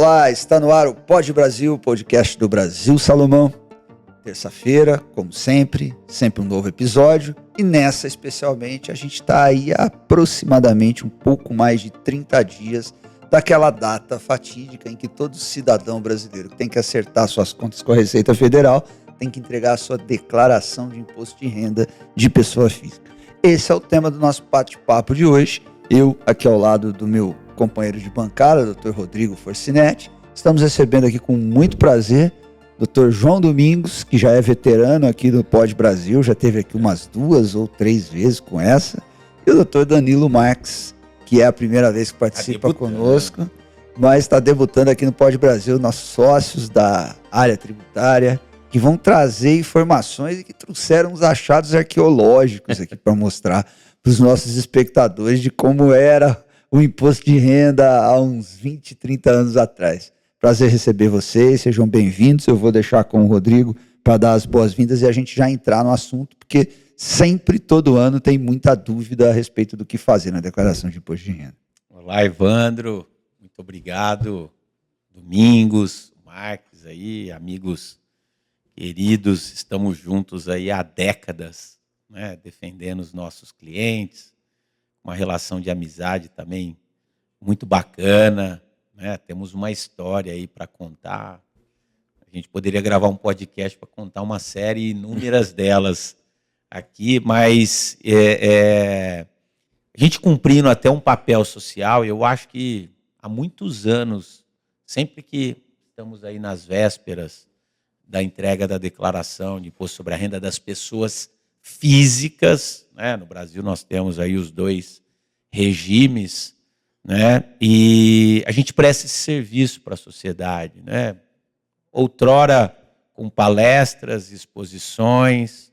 Olá, está no ar o Pod Brasil, podcast do Brasil Salomão. Terça-feira, como sempre um novo episódio. E nessa, especialmente, a gente está aí há aproximadamente um pouco mais de 30 dias daquela data fatídica em que todo cidadão brasileiro que tem que acertar suas contas com a Receita Federal tem que entregar a sua declaração de imposto de renda de pessoa física. Esse é o tema do nosso bate-papo de hoje. Eu, aqui ao lado do meu companheiro de bancada, Dr. Rodrigo Forcinetti, estamos recebendo aqui com muito prazer Dr. João Domingos, que já é veterano aqui do Pod Brasil, já esteve aqui umas 2 ou 3 vezes com essa, e o Dr. Danilo Marques, que é a primeira vez que participa conosco, mas está debutando aqui no Pod Brasil, nossos sócios da área tributária, que vão trazer informações e que trouxeram os achados arqueológicos aqui para mostrar para os nossos espectadores de como era o imposto de renda há uns 20, 30 anos atrás. Prazer receber vocês, sejam bem-vindos. Eu vou deixar com o Rodrigo para dar as boas-vindas e a gente já entrar no assunto, porque sempre, todo ano, tem muita dúvida a respeito do que fazer na declaração de imposto de renda. Olá, Evandro, muito obrigado. Domingos, Marques aí, amigos queridos, estamos juntos aí há décadas, né, defendendo os nossos clientes, uma relação de amizade também muito bacana, né? Temos uma história aí para contar. A gente poderia gravar um podcast para contar uma série, inúmeras delas aqui, mas a gente cumprindo até um papel social, eu acho que há muitos anos, sempre que estamos aí nas vésperas da entrega da declaração de imposto sobre a renda das pessoas físicas, né? No Brasil nós temos aí os 2 regimes, né? E a gente presta esse serviço para a sociedade, né? Outrora com palestras, exposições,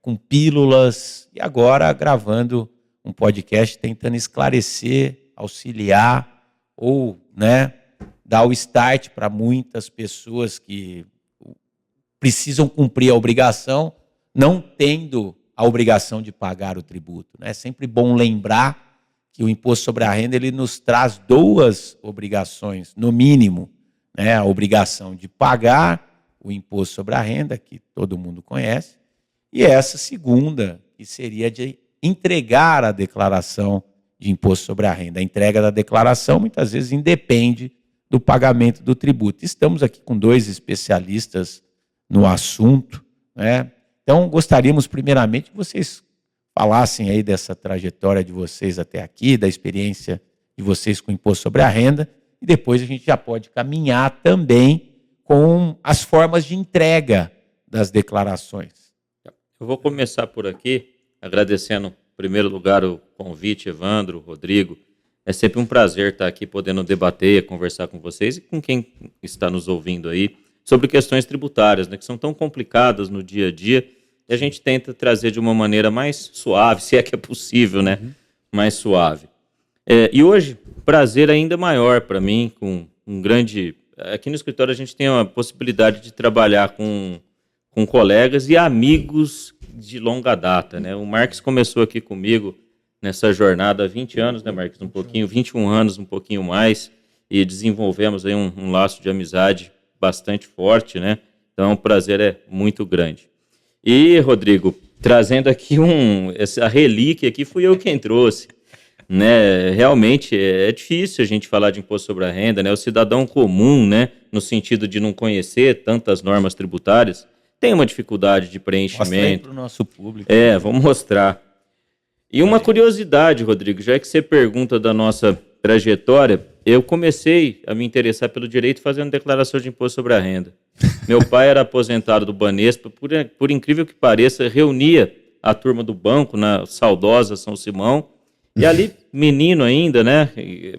com pílulas, e agora gravando um podcast tentando esclarecer, auxiliar ou, né, dar o start para muitas pessoas que precisam cumprir a obrigação, não tendo a obrigação de pagar o tributo, né? É sempre bom lembrar que o imposto sobre a renda ele nos traz 2 obrigações, no mínimo, né? A obrigação de pagar o imposto sobre a renda, que todo mundo conhece, e essa segunda, que seria de entregar a declaração de imposto sobre a renda. A entrega da declaração muitas vezes independe do pagamento do tributo. Estamos aqui com 2 especialistas no assunto, né? Então, gostaríamos primeiramente que vocês falassem aí dessa trajetória de vocês até aqui, da experiência de vocês com o imposto sobre a renda, e depois a gente já pode caminhar também com as formas de entrega das declarações. Eu vou começar por aqui, agradecendo, em primeiro lugar, o convite, Evandro, Rodrigo. É sempre um prazer estar aqui podendo debater, conversar com vocês e com quem está nos ouvindo aí sobre questões tributárias, né, que são tão complicadas no dia a dia, e a gente tenta trazer de uma maneira mais suave, se é que é possível, né, mais suave. E hoje, prazer ainda maior para mim, com um grande... Aqui no escritório a gente tem a possibilidade de trabalhar com colegas e amigos de longa data, né? O Marques começou aqui comigo nessa jornada há 20 anos, né, Marques? 21 anos, um pouquinho mais, e desenvolvemos aí um laço de amizade bastante forte, né? Então o prazer é muito grande. E, Rodrigo, trazendo aqui essa relíquia aqui, fui eu quem trouxe, né? Realmente é difícil a gente falar de imposto sobre a renda, né? O cidadão comum, né, no sentido de não conhecer tantas normas tributárias, tem uma dificuldade de preenchimento. Mostra aí para o nosso público. Vamos mostrar. E uma curiosidade, Rodrigo, já que você pergunta da nossa trajetória, eu comecei a me interessar pelo direito fazendo declaração de imposto sobre a renda. Meu pai era aposentado do Banespa, por incrível que pareça, reunia a turma do banco na saudosa São Simão, e ali, menino ainda, né,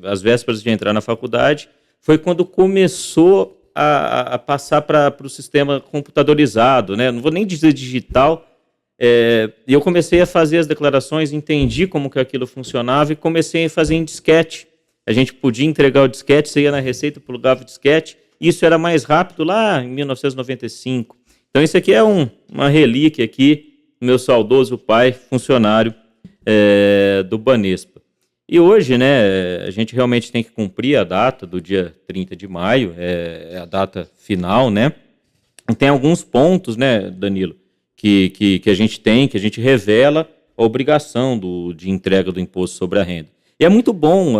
às vésperas de entrar na faculdade, foi quando começou a passar para o sistema computadorizado, né? Não vou nem dizer digital. E eu comecei a fazer as declarações, entendi como que aquilo funcionava e comecei a fazer em disquete. A gente podia entregar o disquete, você ia na Receita, plugava o disquete. Isso era mais rápido lá em 1995. Então isso aqui é uma relíquia aqui, meu saudoso pai, funcionário do Banespa. E hoje, né, a gente realmente tem que cumprir a data do dia 30 de maio, é a data final, né? E tem alguns pontos, né, Danilo, que a gente tem, que a gente revela a obrigação de entrega do imposto sobre a renda. E é muito bom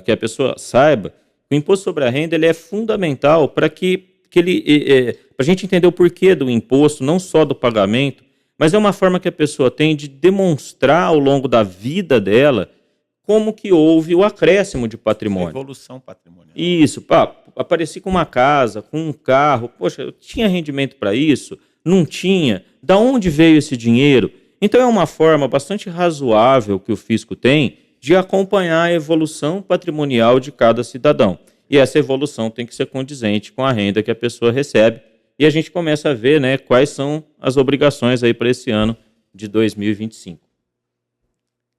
que a pessoa saiba que o imposto sobre a renda ele é fundamental para a gente entender o porquê do imposto, não só do pagamento, mas é uma forma que a pessoa tem de demonstrar ao longo da vida dela como que houve o acréscimo de patrimônio. Evolução patrimonial. Isso, apareci com uma casa, com um carro, poxa, eu tinha rendimento para isso? Não tinha? Da onde veio esse dinheiro? Então é uma forma bastante razoável que o fisco tem de acompanhar a evolução patrimonial de cada cidadão. E essa evolução tem que ser condizente com a renda que a pessoa recebe. E a gente começa a ver, né, quais são as obrigações aí para esse ano de 2025.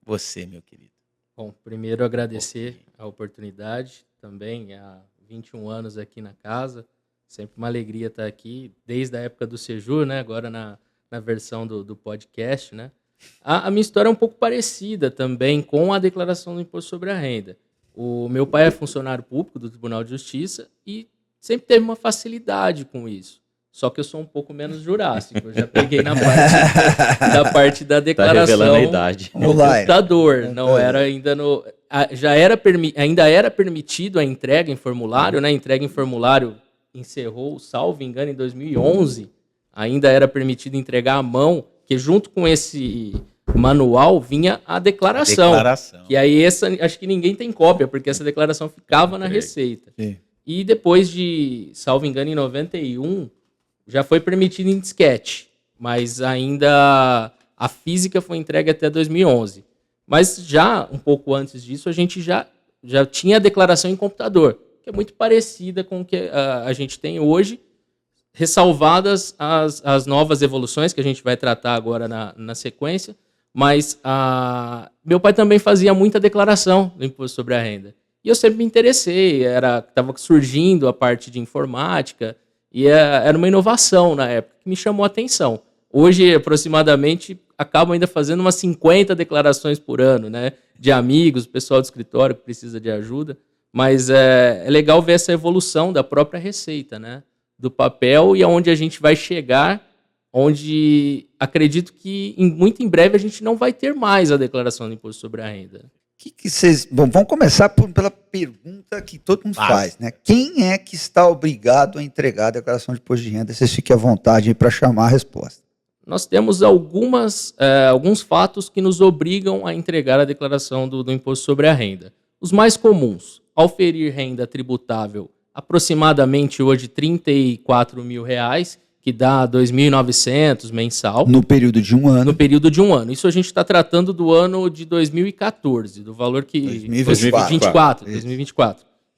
Você, meu querido. Bom, primeiro agradecer a oportunidade também, há 21 anos aqui na casa, sempre uma alegria estar aqui, desde a época do Sejur, né, agora na versão do podcast, né. A minha história é um pouco parecida também com a declaração do Imposto sobre a Renda. O meu pai é funcionário público do Tribunal de Justiça e sempre teve uma facilidade com isso. Só que eu sou um pouco menos jurássico, eu já peguei na parte da declaração. Tá revelando a idade. No computador, não era ainda no... ainda era permitido a entrega em formulário, né? A entrega em formulário encerrou, salvo engano, em 2011. Ainda era permitido entregar à mão, que junto com esse manual vinha a declaração. Que aí acho que ninguém tem cópia, porque essa declaração ficava na Receita. Sim. E depois de, salvo engano, em 91... já foi permitido em disquete, mas ainda a física foi entregue até 2011. Mas já um pouco antes disso, a gente já tinha a declaração em computador, que é muito parecida com o que a gente tem hoje, ressalvadas as novas evoluções que a gente vai tratar agora na sequência, mas meu pai também fazia muita declaração do Imposto sobre a Renda. E eu sempre me interessei, estava surgindo a parte de informática, e era uma inovação na época que me chamou a atenção. Hoje, aproximadamente, acabo ainda fazendo umas 50 declarações por ano, né? De amigos, pessoal do escritório que precisa de ajuda. Mas é legal ver essa evolução da própria Receita, né? Do papel e aonde a gente vai chegar, onde acredito que muito em breve a gente não vai ter mais a declaração do Imposto sobre a Renda. Bom, vamos começar pela pergunta que todo mundo faz, né? Quem é que está obrigado a entregar a declaração de imposto de renda? Vocês fiquem à vontade para chamar a resposta. Nós temos alguns fatos que nos obrigam a entregar a declaração do Imposto sobre a Renda. Os mais comuns: auferir renda tributável aproximadamente hoje R$ 34 mil, que dá 2.900 mensal. No período de um ano. No período de um ano. Isso a gente está tratando do ano de 2014, do valor que... 2024.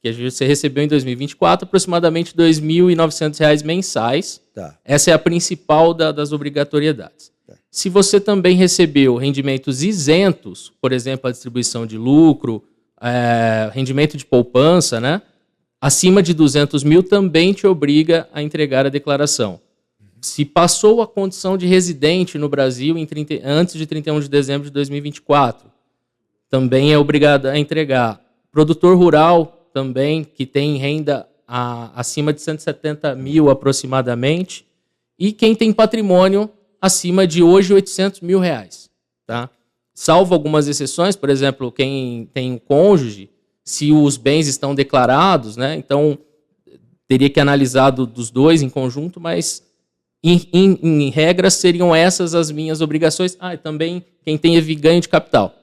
Que você recebeu em 2024, aproximadamente R$ 2.900 mensais. Tá. Essa é a principal das obrigatoriedades. Tá. Se você também recebeu rendimentos isentos, por exemplo, a distribuição de lucro, rendimento de poupança, né? Acima de 200 mil também te obriga a entregar a declaração. Se passou a condição de residente no Brasil antes de 31 de dezembro de 2024, também é obrigado a entregar. Produtor rural também, que tem renda acima de 170 mil aproximadamente, e quem tem patrimônio acima de hoje R$ 800 mil. Tá? Salvo algumas exceções, por exemplo, quem tem um cônjuge, se os bens estão declarados, né? Então teria que analisar dos dois em conjunto, mas em regra seriam essas as minhas obrigações. E também quem teve ganho de capital.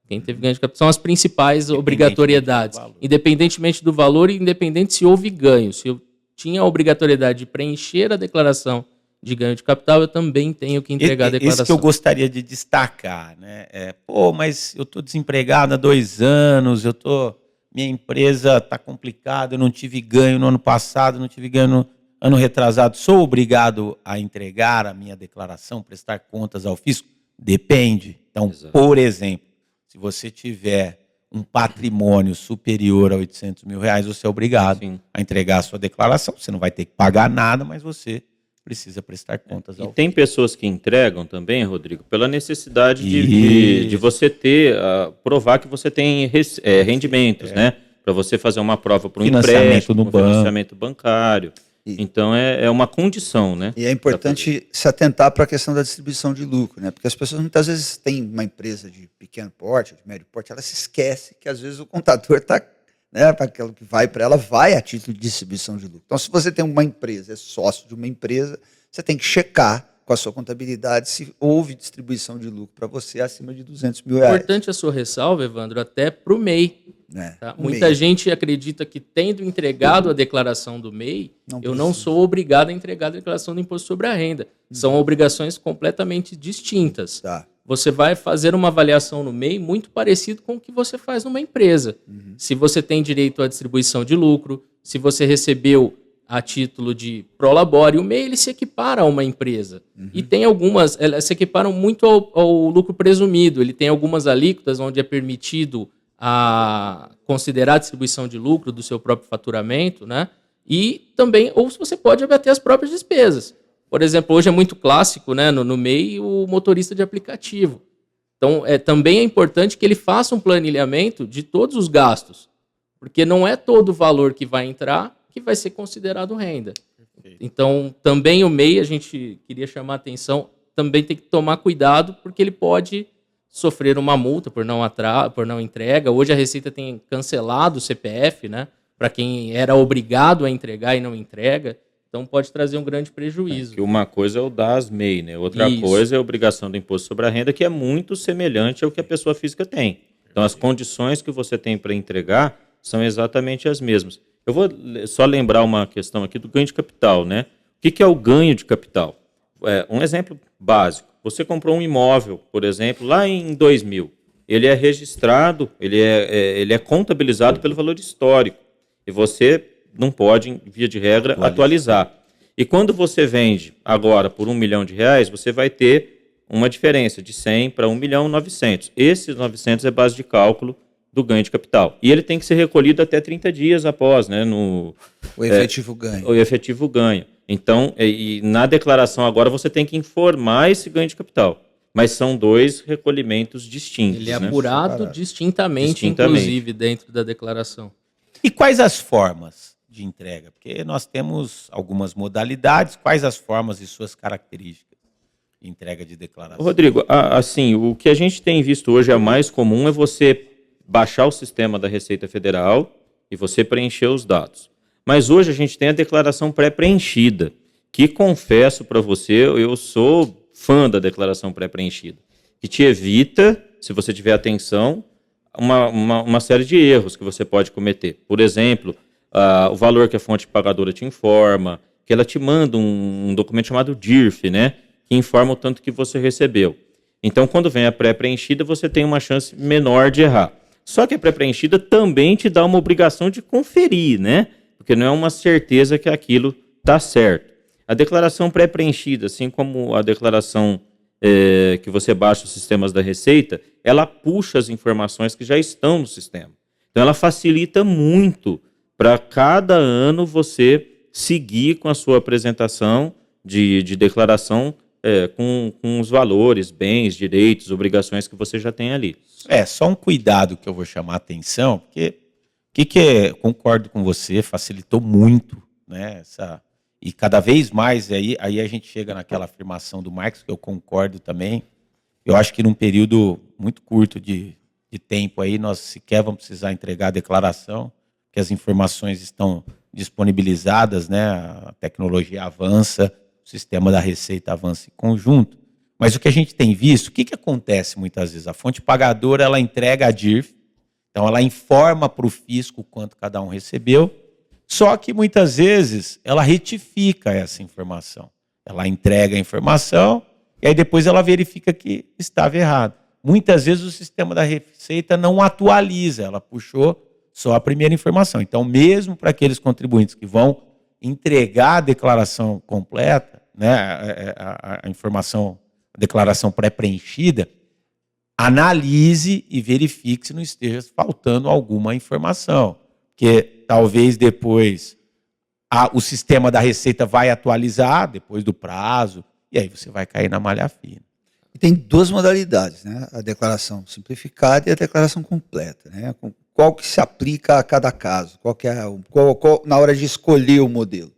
Quem teve ganho de capital são as principais obrigatoriedades. Independentemente do valor e independente se houve ganho. Se eu tinha a obrigatoriedade de preencher a declaração de ganho de capital, eu também tenho que entregar a declaração. Isso que eu gostaria de destacar, né? Mas eu estou desempregado há 2 anos, minha empresa está complicada, eu não tive ganho no ano passado, não tive ganho no ano retrasado. Sou obrigado a entregar a minha declaração, prestar contas ao fisco? Depende. Então, exato. Por exemplo, se você tiver um patrimônio superior a R$ 800 mil, você é obrigado, sim, a entregar a sua declaração. Você não vai ter que pagar nada, mas você precisa prestar contas ao E tem pessoas que entregam também, Rodrigo, pela necessidade Isso. de você provar que você tem rendimentos, né? Para você fazer uma prova para um Financiamento empréstimo, no um banco. financiamento bancário. Então é uma condição, né? E é importante se atentar para a questão da distribuição de lucro, né? Porque as pessoas muitas vezes têm uma empresa de pequeno porte, de médio porte, ela se esquece que às vezes o contador está, né, para aquilo que vai para ela, vai a título de distribuição de lucro. Então, se você tem uma empresa, é sócio de uma empresa, você tem que checar com a sua contabilidade se houve distribuição de lucro para você acima de R$200 mil. Importante a sua ressalva, Evandro, até para o MEI. Tá? Muita gente acredita que, tendo entregado a declaração do MEI, eu não sou obrigado a entregar a declaração do Imposto sobre a Renda. São obrigações completamente distintas. Tá. Você vai fazer uma avaliação no MEI muito parecido com o que você faz numa empresa. Se você tem direito à distribuição de lucro, se você recebeu a título de prolabore, o MEI ele se equipara a uma empresa. E tem algumas, elas se equiparam muito ao lucro presumido. Ele tem algumas alíquotas onde é permitido a considerar a distribuição de lucro do seu próprio faturamento, né? E também, ou você pode abater as próprias despesas. Por exemplo, hoje é muito clássico, né, no MEI, o motorista de aplicativo. Então, também é importante que ele faça um planilhamento de todos os gastos, porque não é todo o valor que vai entrar que vai ser considerado renda. Então, também o MEI, a gente queria chamar a atenção, também tem que tomar cuidado, porque ele pode sofrer uma multa por não entrega. Hoje a Receita tem cancelado o CPF, né, para quem era obrigado a entregar e não entrega. Então pode trazer um grande prejuízo. Que uma coisa é o DAS-MEI, né? Outra coisa é a obrigação do Imposto sobre a Renda, que é muito semelhante ao que a pessoa física tem. Então as condições que você tem para entregar são exatamente as mesmas. Eu vou só lembrar uma questão aqui do ganho de capital, né? O que é o ganho de capital? Um exemplo básico. Você comprou um imóvel, por exemplo, lá em 2000. Ele é registrado, ele é contabilizado pelo valor histórico. E você não pode, via de regra, atualizar. E quando você vende agora por R$1 milhão, você vai ter uma diferença de 100 para 1.900.000. Esses 900 é base de cálculo do ganho de capital. E ele tem que ser recolhido até 30 dias após, né? O efetivo ganho. O efetivo ganho. Então, e na declaração agora você tem que informar esse ganho de capital. Mas são dois recolhimentos distintos. Ele é apurado distintamente, inclusive, dentro da declaração. E quais as formas de entrega? Porque nós temos algumas modalidades. Quais as formas e suas características de entrega de declaração? Rodrigo, assim, o que a gente tem visto hoje, a mais comum, é você baixar o sistema da Receita Federal e você preencher os dados. Mas hoje a gente tem a declaração pré-preenchida, que confesso para você, eu sou fã da declaração pré-preenchida, que te evita, se você tiver atenção, uma série de erros que você pode cometer. Por exemplo, o valor que a fonte pagadora te informa, que ela te manda um documento chamado DIRF, né, que informa o tanto que você recebeu. Então, quando vem a pré-preenchida, você tem uma chance menor de errar. Só que a pré-preenchida também te dá uma obrigação de conferir, né? Porque não é uma certeza que aquilo está certo. A declaração pré-preenchida, assim como a declaração que você baixa os sistemas da Receita, ela puxa as informações que já estão no sistema. Então, ela facilita muito para cada ano você seguir com a sua apresentação de declaração com os valores, bens, direitos, obrigações que você já tem ali. Só um cuidado que eu vou chamar a atenção, porque concordo com você, facilitou muito, né, e cada vez mais, aí a gente chega naquela afirmação do Marcos, que eu concordo também. Eu acho que num período muito curto de tempo aí, nós sequer vamos precisar entregar a declaração, que as informações estão disponibilizadas, né, a tecnologia avança, o sistema da Receita avança em conjunto. Mas o que a gente tem visto, o que acontece muitas vezes? A fonte pagadora, ela entrega a DIRF, então ela informa para o fisco quanto cada um recebeu, só que muitas vezes ela retifica essa informação. Ela entrega a informação e aí depois ela verifica que estava errado. Muitas vezes o sistema da Receita não atualiza, ela puxou só a primeira informação. Então, mesmo para aqueles contribuintes que vão entregar a declaração completa, né, a informação, a declaração pré-preenchida, analise e verifique se não esteja faltando alguma informação. Porque talvez depois o sistema da Receita vai atualizar depois do prazo, e aí você vai cair na malha fina. E tem duas modalidades, né? A declaração simplificada e a declaração completa, né? Qual que se aplica a cada caso? Qual que é na hora de escolher o modelo?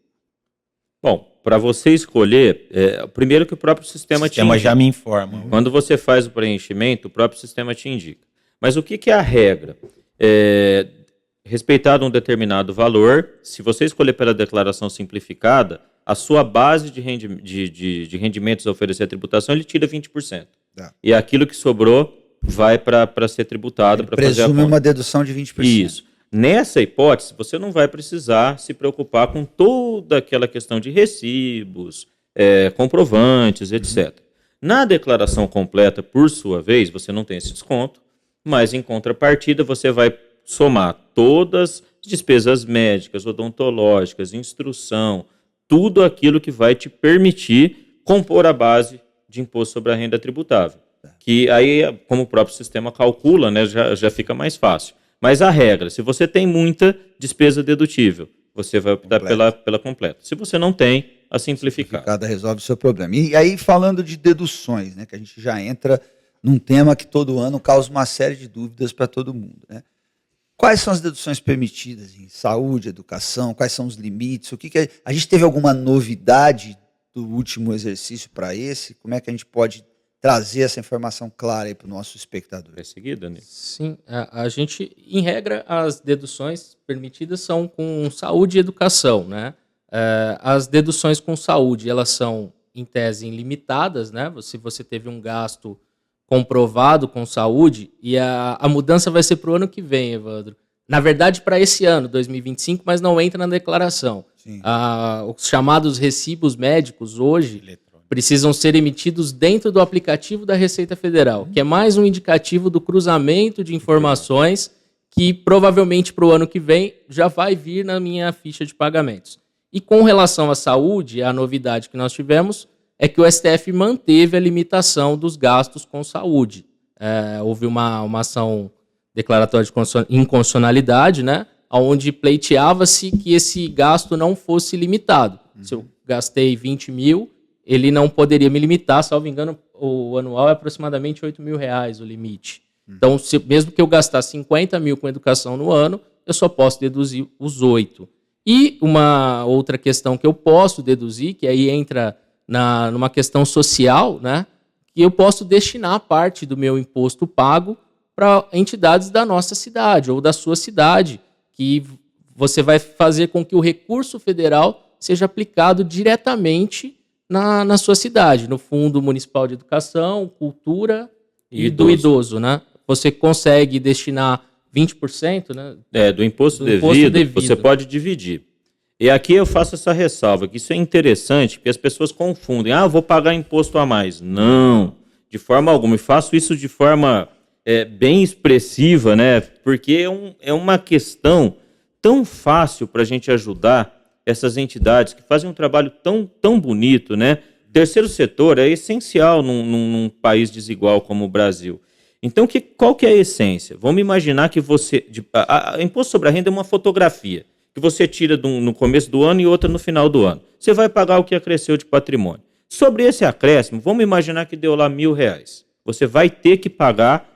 Bom, para você escolher, primeiro que o próprio sistema te indica. Já me informa. Quando você faz o preenchimento, o próprio sistema te indica. Mas o que é a regra? Respeitado um determinado valor, se você escolher pela declaração simplificada, a sua base de rendimentos a oferecer a tributação, ele tira 20%. Tá. E aquilo que sobrou vai para ser tributado, para fazer a Presume conta. uma dedução de 20%. Isso. Nessa hipótese, você não vai precisar se preocupar com toda aquela questão de recibos, comprovantes, etc. Na declaração completa, por sua vez, você não tem esse desconto, mas em contrapartida você vai somar todas as despesas médicas, odontológicas, instrução, tudo aquilo que vai te permitir compor a base de imposto sobre a renda tributável. Que aí, como o próprio sistema calcula, né, já fica mais fácil. Mas a regra, se você tem muita despesa dedutível, você vai optar pela completa. Se você não tem, a simplificada. Simplificada resolve o seu problema. E aí, falando de deduções, né, que a gente já entra num tema que todo ano causa uma série de dúvidas para todo mundo, né? Quais são as deduções permitidas em saúde, educação? Quais são os limites? A gente teve alguma novidade do último exercício para esse? Como é que a gente pode trazer essa informação clara aí para o nosso espectador? É seguida, Nil? Sim, a gente, em regra, as deduções permitidas são com saúde e educação, né? As deduções com saúde, elas são, em tese, ilimitadas, né? Se você teve um gasto comprovado com saúde, e a mudança vai ser para o ano que vem, Evandro. Na verdade, para esse ano, 2025, mas não entra na declaração. Os chamados recibos médicos hoje precisam ser emitidos dentro do aplicativo da Receita Federal, que é mais um indicativo do cruzamento de informações que provavelmente para o ano que vem já vai vir na minha ficha de pagamentos. E com relação à saúde, a novidade que nós tivemos é que o STF manteve a limitação dos gastos com saúde. Houve uma ação declaratória de inconstitucionalidade, né, onde pleiteava-se que esse gasto não fosse limitado. Se eu gastei 20 mil, ele não poderia me limitar, salvo engano, o anual é aproximadamente R$8.000 o limite. Então, mesmo que eu gastasse 50 mil com educação no ano, eu só posso deduzir os 8. E uma outra questão que eu posso deduzir, que aí entra numa questão social, né, que eu posso destinar parte do meu imposto pago para entidades da nossa cidade ou da sua cidade, que você vai fazer com que o recurso federal seja aplicado diretamente na sua cidade, no Fundo Municipal de Educação, Cultura e do Idoso, né? Você consegue destinar 20%, né? Do imposto devido, você pode dividir. E aqui eu faço essa ressalva, que isso é interessante, porque as pessoas confundem. Eu vou pagar imposto a mais. Não, de forma alguma. E faço isso de forma bem expressiva, né? Porque é uma questão tão fácil para a gente ajudar essas entidades que fazem um trabalho tão bonito, né? O terceiro setor é essencial num país desigual como o Brasil. Então, qual que é a essência? Vamos imaginar que imposto sobre a renda é uma fotografia que você tira no começo do ano e outra no final do ano. Você vai pagar o que acresceu de patrimônio. Sobre esse acréscimo, vamos imaginar que deu lá R$1.000. Você vai ter que pagar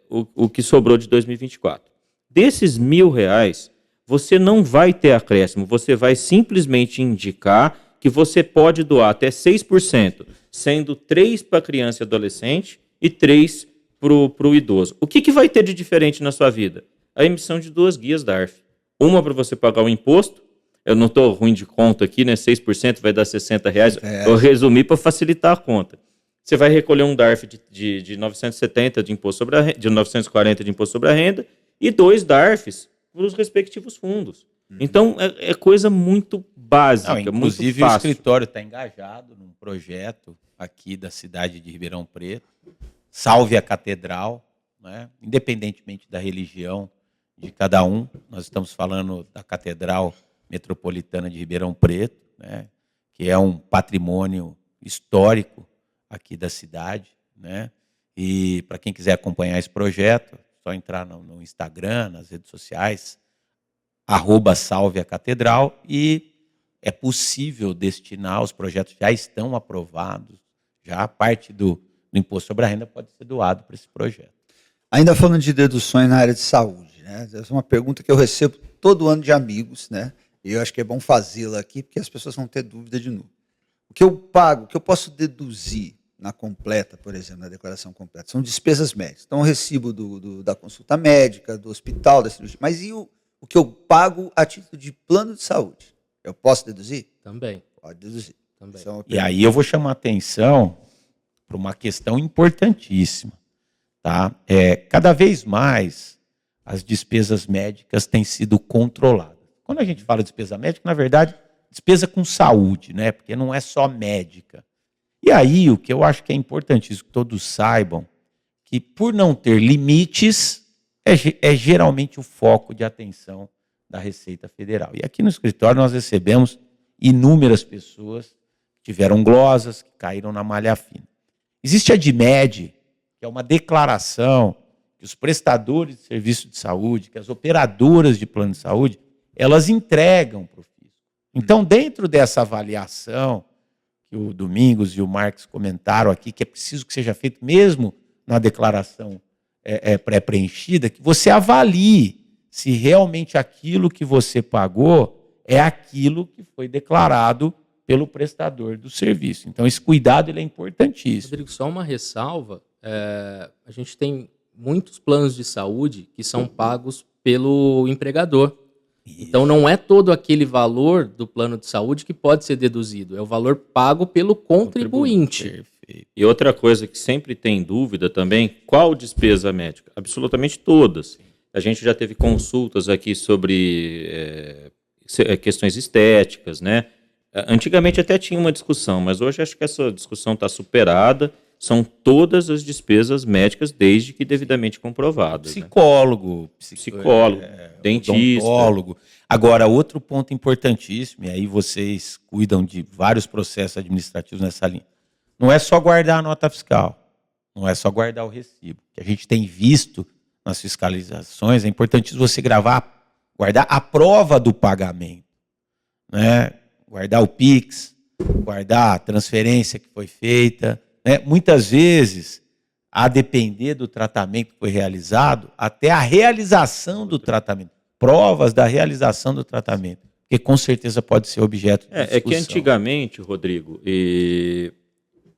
o que sobrou de 2024. Desses R$1.000, você não vai ter acréscimo, você vai simplesmente indicar que você pode doar até 6%, sendo 3% para criança e adolescente e 3% para o idoso. O que vai ter de diferente na sua vida? A emissão de 2 guias DARF. Uma para você pagar o imposto, eu não estou ruim de conta aqui, né? 6% vai dar R$60. Eu resumi para facilitar a conta. Você vai recolher um DARF de 970 de imposto sobre a renda, de 940 de imposto sobre a renda e 2 DARFs para os respectivos fundos. Então, é coisa muito básica, muito fácil. Inclusive, o escritório está engajado num projeto aqui da cidade de Ribeirão Preto, Salve a Catedral, né? Independentemente da religião de cada um. Nós estamos falando da Catedral Metropolitana de Ribeirão Preto, né? Que é um patrimônio histórico aqui da cidade, né? E para quem quiser acompanhar esse projeto, só entrar no Instagram, nas redes sociais, @salveacatedral, e é possível destinar, os projetos já estão aprovados, já a parte do imposto sobre a renda pode ser doado para esse projeto. Ainda falando de deduções na área de saúde, né? Essa é uma pergunta que eu recebo todo ano de amigos, né? E eu acho que é bom fazê-la aqui, porque as pessoas vão ter dúvida de novo. O que eu pago, o que eu posso deduzir na completa, por exemplo, na declaração completa, são despesas médicas. Então, o recibo da consulta médica, do hospital, da cirurgia. Mas e o que eu pago a título de plano de saúde? Eu posso deduzir? Também. Pode deduzir. Também. E aí eu vou chamar a atenção para uma questão importantíssima. Tá? Cada vez mais as despesas médicas têm sido controladas. Quando a gente fala de despesa médica, na verdade, despesa com saúde, né? Porque não é só médica. E aí, o que eu acho que é importantíssimo que todos saibam, que por não ter limites, é geralmente o foco de atenção da Receita Federal. E aqui no escritório nós recebemos inúmeras pessoas que tiveram glosas, que caíram na malha fina. Existe a DIMED, que é uma declaração que os prestadores de serviço de saúde, que as operadoras de plano de saúde, elas entregam para o fisco. Então, dentro dessa avaliação, que o Domingos e o Marques comentaram aqui, que é preciso que seja feito mesmo na declaração pré-preenchida, que você avalie se realmente aquilo que você pagou é aquilo que foi declarado pelo prestador do serviço. Então, esse cuidado ele é importantíssimo. Rodrigo, só uma ressalva. A gente tem muitos planos de saúde que são pagos pelo empregador. Isso. Então, não é todo aquele valor do plano de saúde que pode ser deduzido. É o valor pago pelo contribuinte. Perfeito. E outra coisa que sempre tem dúvida também, qual despesa médica? Absolutamente todas. A gente já teve consultas aqui sobre questões estéticas, né? Antigamente até tinha uma discussão, mas hoje acho que essa discussão está superada. São todas as despesas médicas, desde que devidamente comprovadas. Psicólogo, dentista. Odontólogo. Agora, outro ponto importantíssimo, e aí vocês cuidam de vários processos administrativos nessa linha, não é só guardar a nota fiscal, não é só guardar o recibo. O que a gente tem visto nas fiscalizações, é importantíssimo você guardar a prova do pagamento, né? Guardar o PIX, guardar a transferência que foi feita. Muitas vezes, a depender do tratamento que foi realizado, até a realização do tratamento, provas da realização do tratamento, que com certeza pode ser objeto de discussão. É que antigamente, Rodrigo, e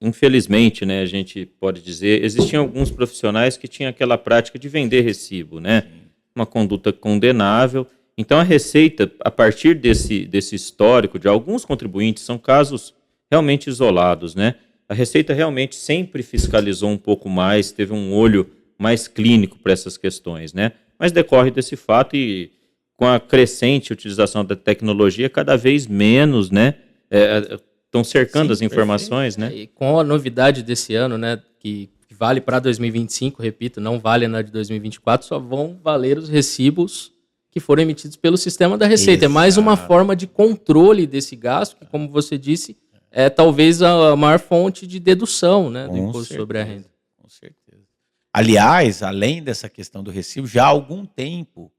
infelizmente, né, a gente pode dizer, existiam alguns profissionais que tinham aquela prática de vender recibo, né? Uma conduta condenável. Então, a Receita, a partir desse histórico de alguns contribuintes, são casos realmente isolados, né? A Receita realmente sempre fiscalizou um pouco mais, teve um olho mais clínico para essas questões, né? Mas decorre desse fato e com a crescente utilização da tecnologia, cada vez menos, né? Estão cercando as informações, né? E com a novidade desse ano, né? Que vale para 2025, repito, não vale na de 2024, só vão valer os recibos que foram emitidos pelo sistema da Receita. Exato. É mais uma forma de controle desse gasto, que, como você disse, é talvez a maior fonte de dedução, né, do imposto sobre a renda. Com certeza. Aliás, além dessa questão do recibo, já há algum tempo,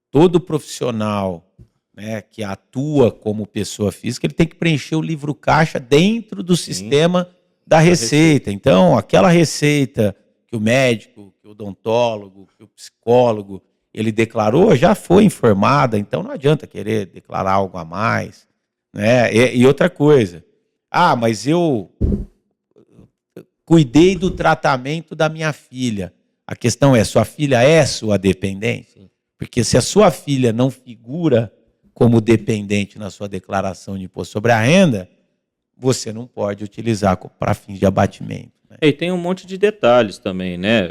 todo profissional, né, que atua como pessoa física, ele tem que preencher o livro caixa dentro do sistema da Receita. Então, aquela receita que o médico, que o odontólogo, que o psicólogo, ele declarou, já foi informada, então não adianta querer declarar algo a mais, né? E outra coisa, mas eu cuidei do tratamento da minha filha. A questão é, sua filha é sua dependente? Sim. Porque se a sua filha não figura como dependente na sua declaração de imposto sobre a renda, você não pode utilizar para fins de abatimento. Né? E tem um monte de detalhes também, né?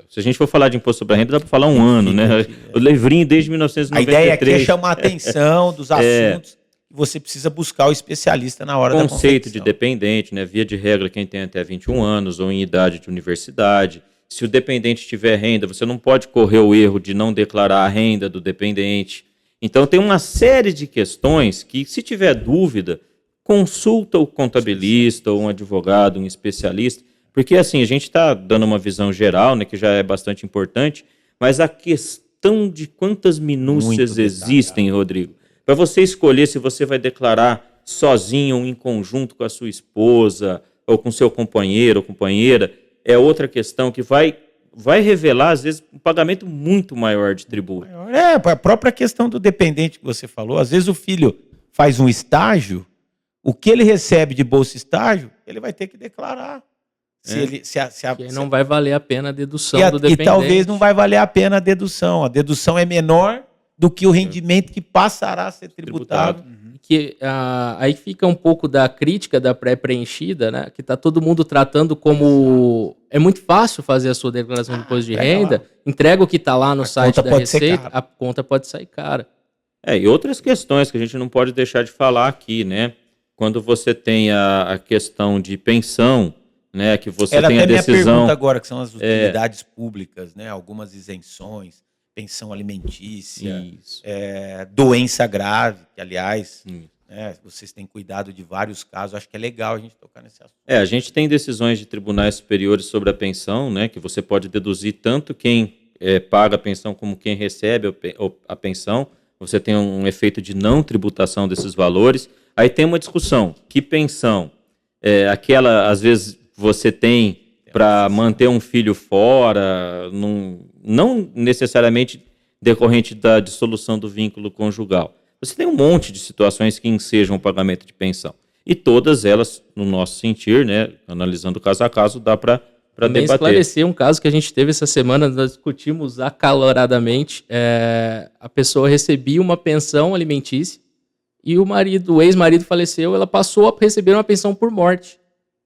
Se a gente for falar de imposto sobre a renda, dá para falar um ano, né? O livrinho desde 1993. A ideia aqui é chamar a atenção dos assuntos. Você precisa buscar o especialista na hora da confecção. Conceito de dependente, né? Via de regra, quem tem até 21 anos ou em idade de universidade. Se o dependente tiver renda, você não pode correr o erro de não declarar a renda do dependente. Então, tem uma série de questões que, se tiver dúvida, consulta o contabilista ou um advogado, um especialista, porque assim, a gente está dando uma visão geral, né, que já é bastante importante, mas a questão questão de quantas minúcias Muito existem, Rodrigo. Para você escolher se você vai declarar sozinho ou em conjunto com a sua esposa, ou com seu companheiro ou companheira, é outra questão que vai revelar, às vezes, um pagamento muito maior de tributo. A própria questão do dependente que você falou. Às vezes o filho faz um estágio, o que ele recebe de bolsa estágio, ele vai ter que declarar. Que não vai valer a pena a dedução do E dependente. talvez não vai valer a pena a dedução. A dedução é menor do que o rendimento que passará a ser tributado. Que aí fica um pouco da crítica da pré-preenchida, né? Que está todo mundo tratando como... É muito fácil fazer a sua declaração de imposto de renda, lá. entrega o que está lá no site conta da pode ser Receita, cara. a conta pode sair cara. E outras questões que a gente não pode deixar de falar aqui, né? Quando você tem a questão de pensão, né? Que você Era tem a até minha decisão... pergunta agora, que são as utilidades públicas, né? Algumas isenções, pensão alimentícia, Isso. doença grave, que aliás, vocês têm cuidado de vários casos, acho que é legal a gente tocar nesse assunto. A gente tem decisões de tribunais superiores sobre a pensão, né? Que você pode deduzir tanto quem paga a pensão como quem recebe a pensão. Você tem um efeito de não tributação desses valores. Aí tem uma discussão, que pensão? Aquela, às vezes, você tem para manter um filho fora, não necessariamente decorrente da dissolução do vínculo conjugal. Você tem um monte de situações que ensejam o pagamento de pensão. E todas elas, no nosso sentir, né, analisando caso a caso, dá para debater. Esclarecer um caso que a gente teve essa semana, nós discutimos acaloradamente. A pessoa recebia uma pensão alimentícia e o ex-marido faleceu, ela passou a receber uma pensão por morte.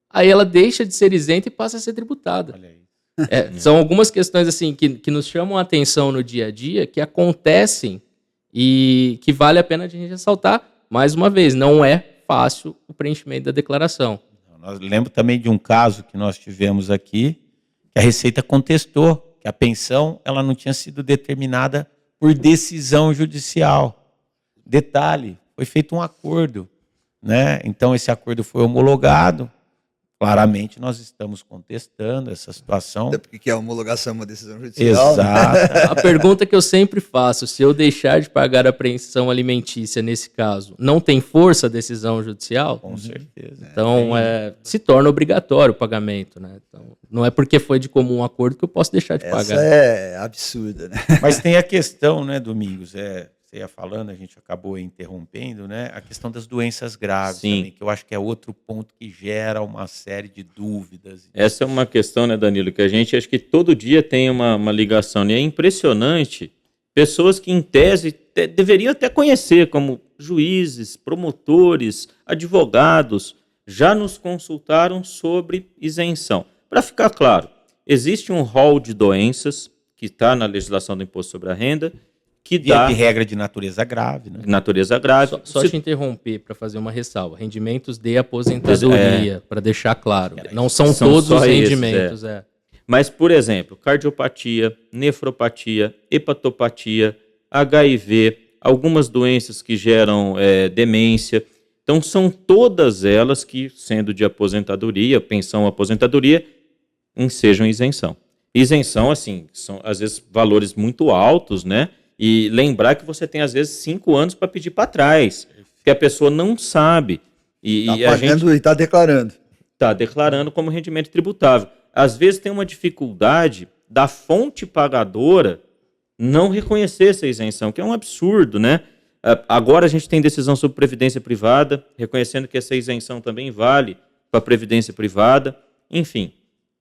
Aí ela deixa de ser isenta e passa a ser tributada. Olha aí. São algumas questões assim que nos chamam a atenção no dia a dia, que acontecem e que vale a pena a gente ressaltar. Mais uma vez, não é fácil o preenchimento da declaração. Nós lembro também de um caso que nós tivemos aqui, que a Receita contestou que a pensão ela não tinha sido determinada por decisão judicial. Detalhe, foi feito um acordo, né? Então esse acordo foi homologado. Claramente nós estamos contestando essa situação. Até porque a homologação é uma decisão judicial. Exato. A pergunta que eu sempre faço, se eu deixar de pagar a pensão alimentícia nesse caso, não tem força a decisão judicial? Com certeza. Então, se torna obrigatório o pagamento, né? Então, não é porque foi de comum acordo que eu posso deixar de pagar. Essa é absurda, né? Mas tem a questão, né, Domingos? Você ia falando, a gente acabou interrompendo, né? A questão das doenças graves também, que eu acho que é outro ponto que gera uma série de dúvidas. Essa é uma questão, né, Danilo, que a gente acho que todo dia tem uma ligação, né? É impressionante, pessoas que em tese deveriam até conhecer, como juízes, promotores, advogados, já nos consultaram sobre isenção. Para ficar claro, existe um rol de doenças que está na legislação do Imposto sobre a Renda, que dá... de regra de natureza grave, né? Natureza grave. Só te interromper para fazer uma ressalva. Rendimentos de aposentadoria, para deixar claro. Não são todos os rendimentos. Mas, por exemplo, cardiopatia, nefropatia, hepatopatia, HIV, algumas doenças que geram demência. Então, são todas elas que, sendo de aposentadoria, pensão ou aposentadoria, ensejam isenção. Isenção, assim, são às vezes valores muito altos, né? E lembrar que você tem, às vezes, 5 anos para pedir para trás, que a pessoa não sabe. Está pagando e está declarando. Está declarando como rendimento tributável. Às vezes tem uma dificuldade da fonte pagadora não reconhecer essa isenção, que é um absurdo, né? Agora a gente tem decisão sobre previdência privada, reconhecendo que essa isenção também vale para a previdência privada. Enfim,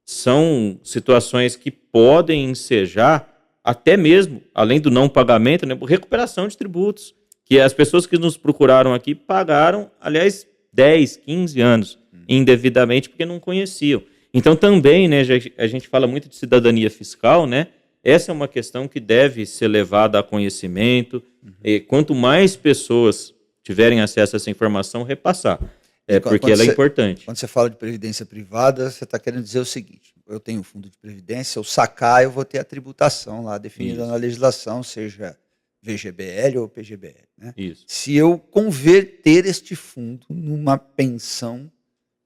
são situações que podem ensejar até mesmo, além do não pagamento, né, recuperação de tributos, que as pessoas que nos procuraram aqui pagaram, aliás, 10, 15 anos indevidamente porque não conheciam. Então também, né, a gente fala muito de cidadania fiscal, né? Essa é uma questão que deve ser levada a conhecimento. E quanto mais pessoas tiverem acesso a essa informação, repassar. Porque ela é importante. Quando você fala de previdência privada, você está querendo dizer o seguinte: eu tenho um fundo de previdência, eu sacar, eu vou ter a tributação lá definida na legislação, seja VGBL ou PGBL. Né? Isso. Se eu converter este fundo numa pensão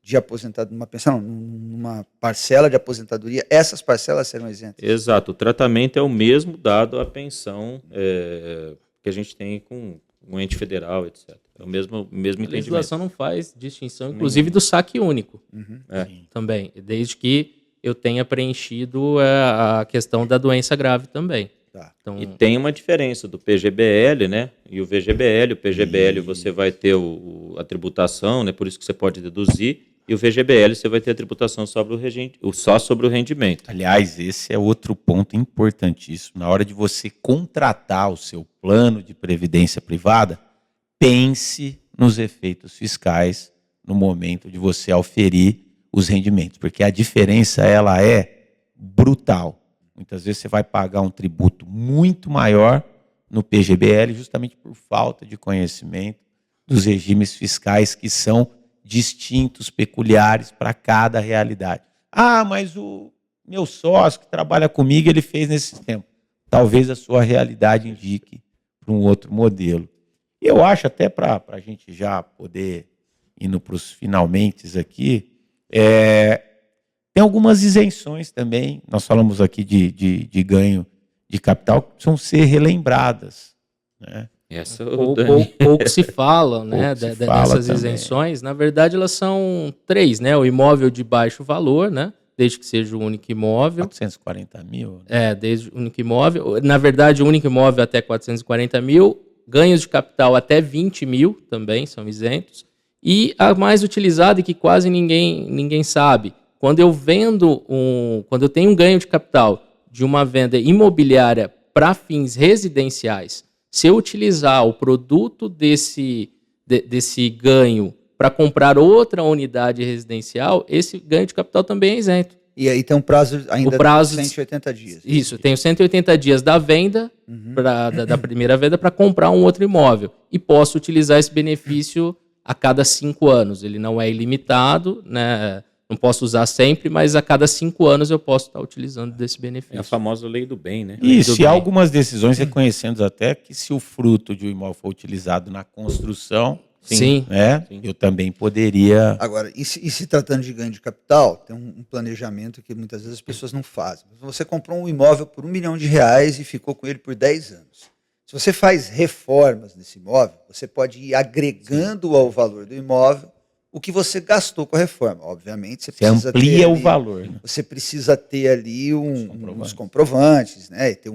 de aposentadoria, numa pensão, numa parcela de aposentadoria, essas parcelas serão isentas? Exato, o tratamento é o mesmo dado à pensão que a gente tem com um ente federal, etc. É o mesmo A entendimento. legislação não faz distinção, inclusive do saque único também, desde que eu tenha preenchido a questão da doença grave também. Tá. Então, E tem uma diferença do PGBL, né, e o VGBL. O PGBL você vai ter a tributação, né, por isso que você pode deduzir, e o VGBL você vai ter a tributação só sobre o rendimento. Aliás, esse é outro ponto importantíssimo. Na hora de você contratar o seu plano de previdência privada, pense nos efeitos fiscais no momento de você auferir os rendimentos, porque a diferença ela é brutal. Muitas vezes você vai pagar um tributo muito maior no PGBL justamente por falta de conhecimento dos regimes fiscais que são distintos, peculiares para cada realidade. Ah, mas o meu sócio que trabalha comigo, ele fez nesse sistema. Talvez a sua realidade indique para um outro modelo. E eu acho, até para a gente já poder indo para os finalmentes aqui, tem algumas isenções também. Nós falamos aqui de ganho de capital que precisam ser relembradas, né? Essa pouco se fala, né, Pouco se fala dessas também. isenções. Na verdade, elas são 3, né? O imóvel de baixo valor, né? Desde que seja o único imóvel. 440 mil. Né? Desde o único imóvel. Na verdade, o único imóvel até 440 mil. Ganhos de capital até 20 mil também são isentos. E a mais utilizada e que quase ninguém sabe. Quando eu quando eu tenho um ganho de capital de uma venda imobiliária para fins residenciais, se eu utilizar o produto desse ganho para comprar outra unidade residencial, esse ganho de capital também é isento. E aí tem um prazo ainda de 180 dias. Isso, tenho 180 dias da venda, da primeira venda, para comprar um outro imóvel. E posso utilizar esse benefício a cada 5 anos. Ele não é ilimitado, né? Não posso usar sempre, mas a cada 5 anos eu posso estar utilizando desse benefício. é a famosa lei do bem, né? Isso, e algumas decisões reconhecendo até que se o fruto de um imóvel for utilizado na construção, Sim. né, eu também poderia... Agora, e se tratando de ganho de capital, tem um planejamento que muitas vezes as pessoas não fazem. Você comprou um imóvel por R$1 milhão e ficou com ele por 10 anos. Se você faz reformas nesse imóvel, você pode ir agregando ao valor do imóvel o que você gastou com a reforma. Obviamente, você precisa amplia ter o ali, valor. Né? Você precisa ter ali uns comprovantes, né? E ter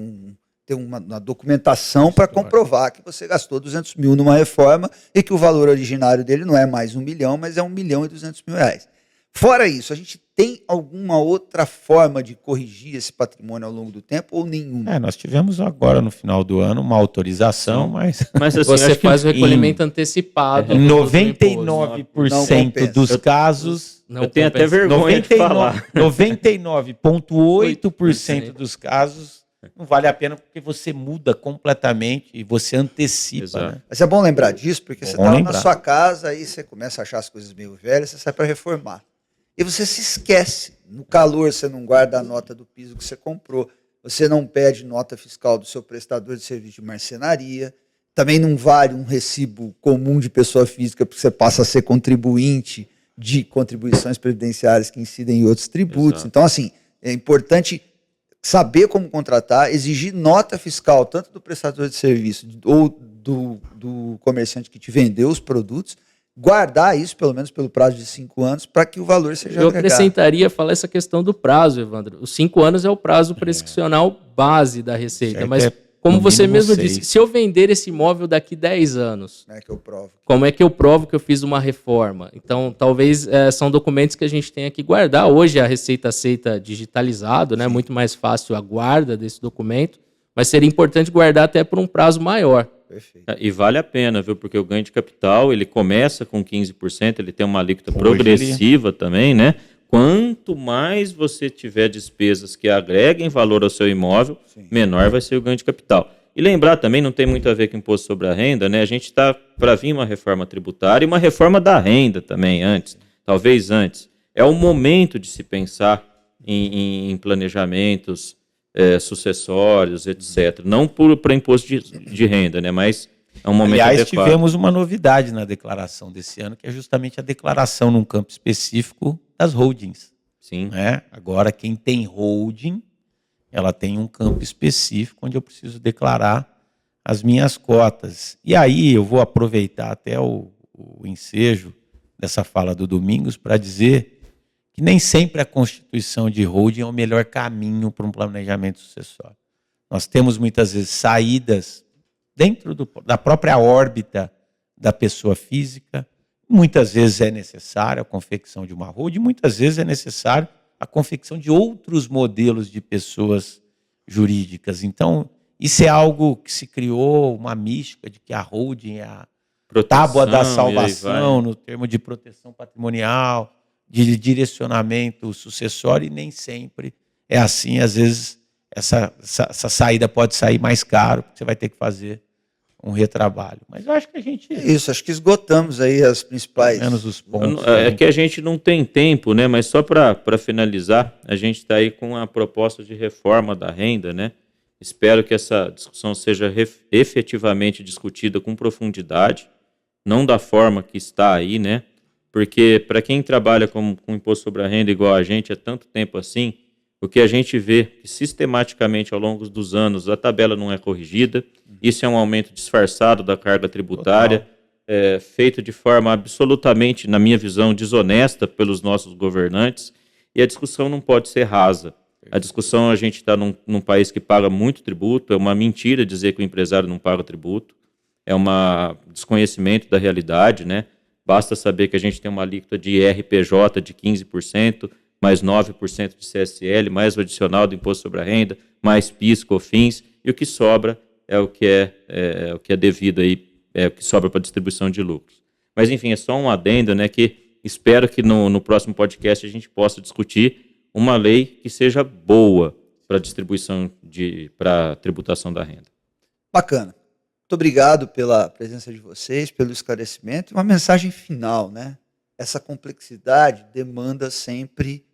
uma documentação para comprovar que você gastou 200 mil numa reforma e que o valor originário dele não é mais 1 milhão, mas é 1 milhão e 200 mil reais. Fora isso, a gente tem alguma outra forma de corrigir esse patrimônio ao longo do tempo ou nenhuma? Nós tivemos agora no final do ano uma autorização, mas Mas assim, Você acho que faz o recolhimento antecipado. em do imposto. 99% dos casos... Não eu tenho até compensa. vergonha de falar. 99,8% dos casos não vale a pena porque você muda completamente e você antecipa. Exato. Né? Mas é bom lembrar disso, porque você Bom está na lembrar. sua casa, aí você começa a achar as coisas meio velhas, você sai para reformar. E você se esquece. No calor, você não guarda a nota do piso que você comprou. Você não pede nota fiscal do seu prestador de serviço de marcenaria. Também não vale um recibo comum de pessoa física, porque você passa a ser contribuinte de contribuições previdenciárias que incidem em outros tributos. Exato. Então, assim, é importante saber como contratar, exigir nota fiscal, tanto do prestador de serviço ou do comerciante que te vendeu os produtos, guardar isso, pelo menos pelo prazo de 5 anos, para que o valor seja Eu agregado. acrescentaria falar essa questão do prazo, Evandro. Os 5 anos é o prazo prescricional base da Receita, Certo, mas como você mesmo disse, se eu vender esse imóvel daqui 10 anos, Como é que eu provo? como é que eu provo que eu fiz uma reforma? Então, talvez são documentos que a gente tenha que guardar. Hoje a Receita aceita digitalizado, né? Muito mais fácil a guarda desse documento, mas seria importante guardar até por um prazo maior. Perfeito. E vale a pena, viu? Porque o ganho de capital, ele começa com 15%, ele tem uma alíquota Hoje progressiva também, né? Quanto mais você tiver despesas que agreguem valor ao seu imóvel, menor vai ser o ganho de capital. E lembrar também, não tem muito a ver com imposto sobre a renda, né? A gente está para vir uma reforma tributária e uma reforma da renda também antes, talvez antes. É o momento de se pensar em planejamentos sucessórios, etc. Não para imposto de renda, né? Mas é um momento Aliás, adequado. tivemos uma novidade na declaração desse ano, que é justamente a declaração num campo específico das holdings. Sim. Né? Agora, quem tem holding, ela tem um campo específico onde eu preciso declarar as minhas cotas. E aí eu vou aproveitar até o ensejo dessa fala do Domingos para dizer que nem sempre a constituição de holding é o melhor caminho para um planejamento sucessório. Nós temos muitas vezes saídas dentro da própria órbita da pessoa física. Muitas vezes é necessária a confecção de uma holding, muitas vezes é necessário a confecção de outros modelos de pessoas jurídicas. Então, isso é algo que se criou, uma mística de que a holding é a tábua da salvação, no termo de proteção patrimonial, de direcionamento sucessório, e nem sempre é assim. Às vezes, essa saída pode sair mais caro, porque você vai ter que fazer um retrabalho. Mas eu acho que a gente... Isso, acho que esgotamos aí as principais... Menos os pontos. É que a gente não tem tempo, né? Mas só para finalizar, a gente está aí com a proposta de reforma da renda, né? Espero que essa discussão seja efetivamente discutida com profundidade, não da forma que está aí, né? Porque para quem trabalha com imposto sobre a renda igual a gente há tanto tempo assim, o que a gente vê que sistematicamente ao longo dos anos a tabela não é corrigida, isso é um aumento disfarçado da carga tributária, feito de forma absolutamente, na minha visão, desonesta pelos nossos governantes, e a discussão não pode ser rasa. A discussão, a gente está num país que paga muito tributo, é uma mentira dizer que o empresário não paga tributo, é um desconhecimento da realidade, né? Basta saber que a gente tem uma alíquota de IRPJ de 15%, mais 9% de CSL, mais o adicional do imposto sobre a renda, mais PIS, COFINS, e o que sobra é o que é devido aí, é o que sobra para distribuição de lucros. Mas, enfim, é só um adendo, né, que espero que no próximo podcast a gente possa discutir uma lei que seja boa para distribuição, para tributação da renda. Bacana. Muito obrigado pela presença de vocês, pelo esclarecimento. Uma mensagem final, né? Essa complexidade demanda sempre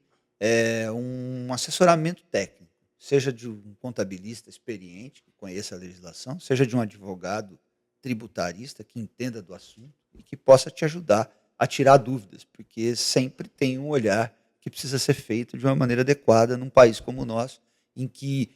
um assessoramento técnico, seja de um contabilista experiente, que conheça a legislação, seja de um advogado tributarista que entenda do assunto e que possa te ajudar a tirar dúvidas, porque sempre tem um olhar que precisa ser feito de uma maneira adequada num país como o nosso, em que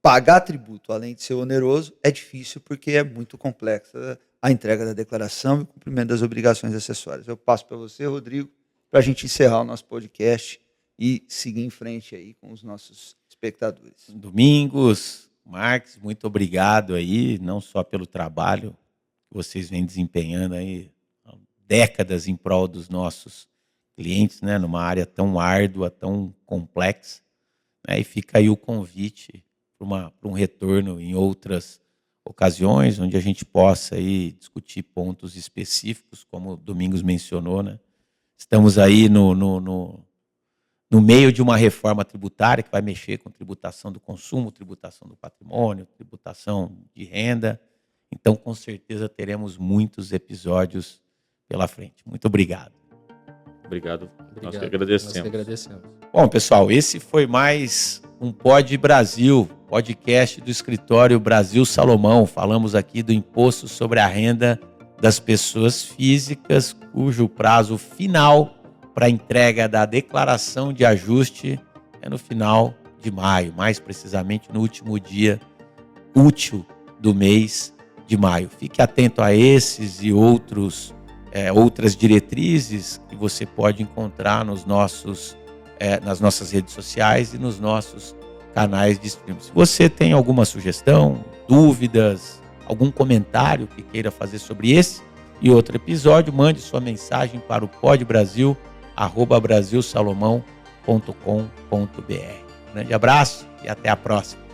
pagar tributo, além de ser oneroso, é difícil porque é muito complexa a entrega da declaração e o cumprimento das obrigações acessórias. Eu passo para você, Rodrigo, para a gente encerrar o nosso podcast e seguir em frente aí com os nossos espectadores. Domingos, Marques, muito obrigado aí, não só pelo trabalho que vocês vêm desempenhando aí há décadas em prol dos nossos clientes, né, numa área tão árdua, tão complexa, né, e fica aí o convite para um retorno em outras ocasiões, onde a gente possa aí discutir pontos específicos, como o Domingos mencionou, né? Estamos aí no meio de uma reforma tributária que vai mexer com tributação do consumo, tributação do patrimônio, tributação de renda. Então, com certeza, teremos muitos episódios pela frente. Muito obrigado. Obrigado. Nós que agradecemos. agradecemos. Bom, pessoal, esse foi mais um Pod Brasil, podcast do escritório Brasil Salomão. Falamos aqui do imposto sobre a renda das pessoas físicas, cujo prazo final para entrega da declaração de ajuste é no final de maio, mais precisamente no último dia útil do mês de maio. Fique atento a esses e outras diretrizes que você pode encontrar nas nossas redes sociais e nos nossos canais de streaming. Se você tem alguma sugestão, dúvidas, algum comentário que queira fazer sobre esse e outro episódio, mande sua mensagem para o podbrasil@brasilsalomão.com.br. Grande abraço e até a próxima.